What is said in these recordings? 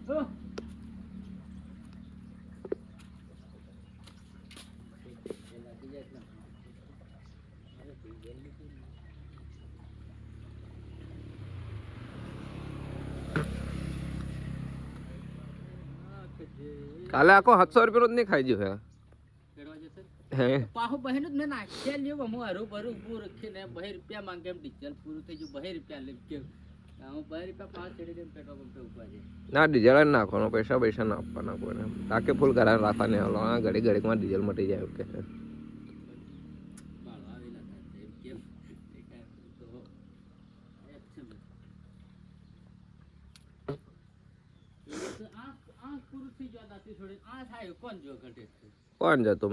કાલે આખો 700 રૂપિયાનો જ નહીં ખાઈ ગયો હે પાહો બહેન જ મેં નાખ્યા લ્યો હું હરું ભરું ઊભું રાખીને 2 રૂપિયા માંગે એમ ડીઝલ પૂરું થઈ ગયું 2 રૂપિયા લે કે હું 2 રૂપિયા પાસ ચડી દે પેટ્રોલ પંપે ઉભા છે ના ડીઝલ જ નાખવાનો પૈસા ના આપવાના કોઈને ટાંકી ફૂલ કરાવીને રાખવાની હાલો ઘડી ઘડીમાં ડીઝલ મટી જાય કે કોણ જતો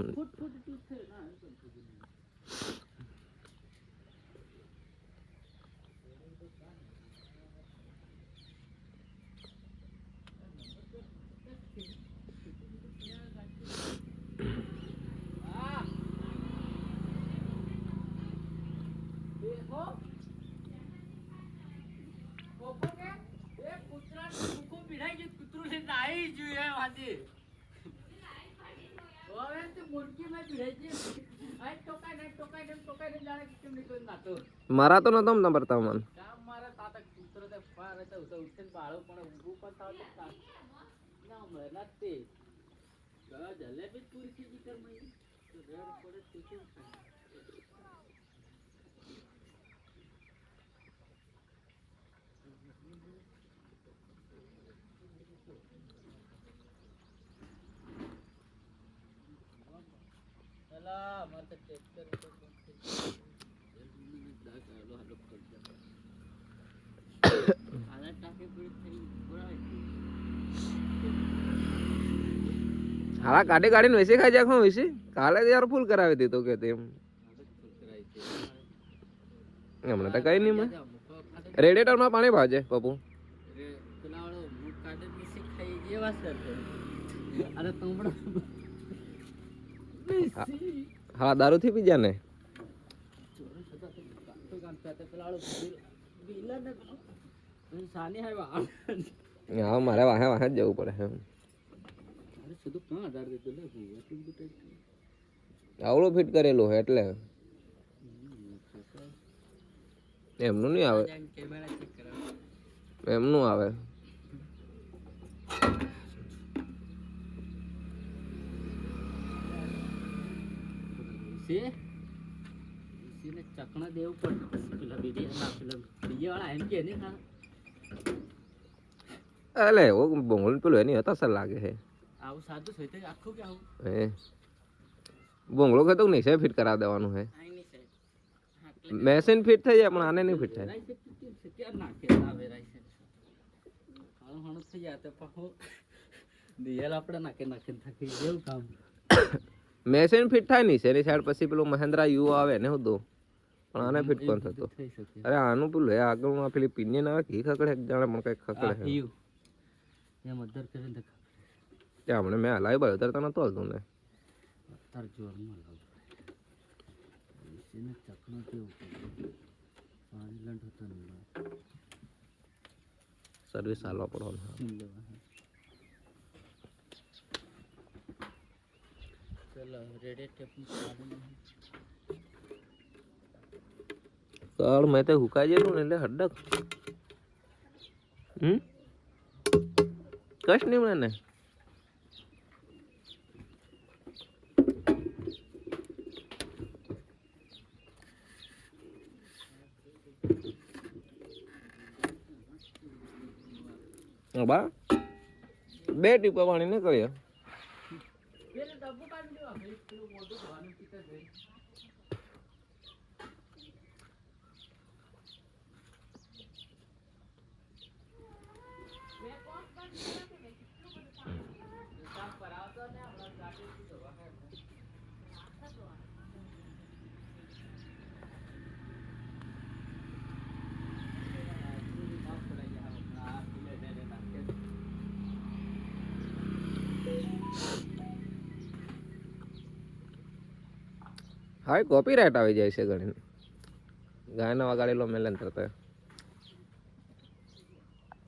મારા તો નતો ને બરતા મન મારા તાતા કૂતરો તે ફાર હતા ઉઠીને બાળો પણ ઊભું પણ થાવ ના મળે નથી જલેબી પૂરી ખીજી કર મઈ તો રેડ પડે ટીચર ચલા માર તો ટ્રેક્ટર હા કાઢી કાઢીને વેસી ખાઈ જાય વેસી કાલે યાર ફૂલ કરાવી દીધો કે તેમ હમણાં તો કઈ નહીં રેડિયેટર માં પાણી ભાજે પપ્પુ હા દારૂ થી પી જા ને હા મારે વાહે વાહે જ જવું પડે આવડું ફિટ કરેલું હોય એટલે એમનું નહીં આવે એમનું આવે ચકણા દેવું પડે પેલા બીજા વાળા એમ કે નહીં ખા એટલે એવો બોંગળ પેલું એની હતા સર લાગે છે આવું સાદું છે તો આખું કે આવું હે બોંગળો કે તો નહીં ફિટ કરાવી દેવાનું છે મેશિન ફિટ થઈ જાય પણ આને નહીં ફિટ થાય ક્યાં નાખે આવે રાઈસે હાણું થઈ જાય તો પાછો દિયલ આપણે નાખે થાકી જેવું કામ મેશિન ફિટ થાય નહીં એની સાઈડ પછી પેલું મહેન્દ્રા યુ આવે ને હું પણ આને ફિટ કોણ થતો અરે આનું પેલું હે આગળમાં પેલી પિનિયન આવે ઘી ખકડે એક જાણે પણ કઈ ખકડે છે એમ અધર કરીને ત્યાં હમણાં મેં હલાવી બાળ્યો ત્યારે તને તો હતું ને અત્યારે જોરમાં લાવજો એને ચકણો કેવું પાણી લંડ હતો ને સર્વિસ હાલવા પડવાનું ચલો રેડી ટેપ કાળ મેં તો હુકાઈ ગયેલું ને એટલે હડક કશ નહીં મળે ને બા 2 ટીપા પાણી ને કરીએ હા કોપીરાઇટ આવી જાય છે ઘણી ગાયના વગાડેલો મેલન થતો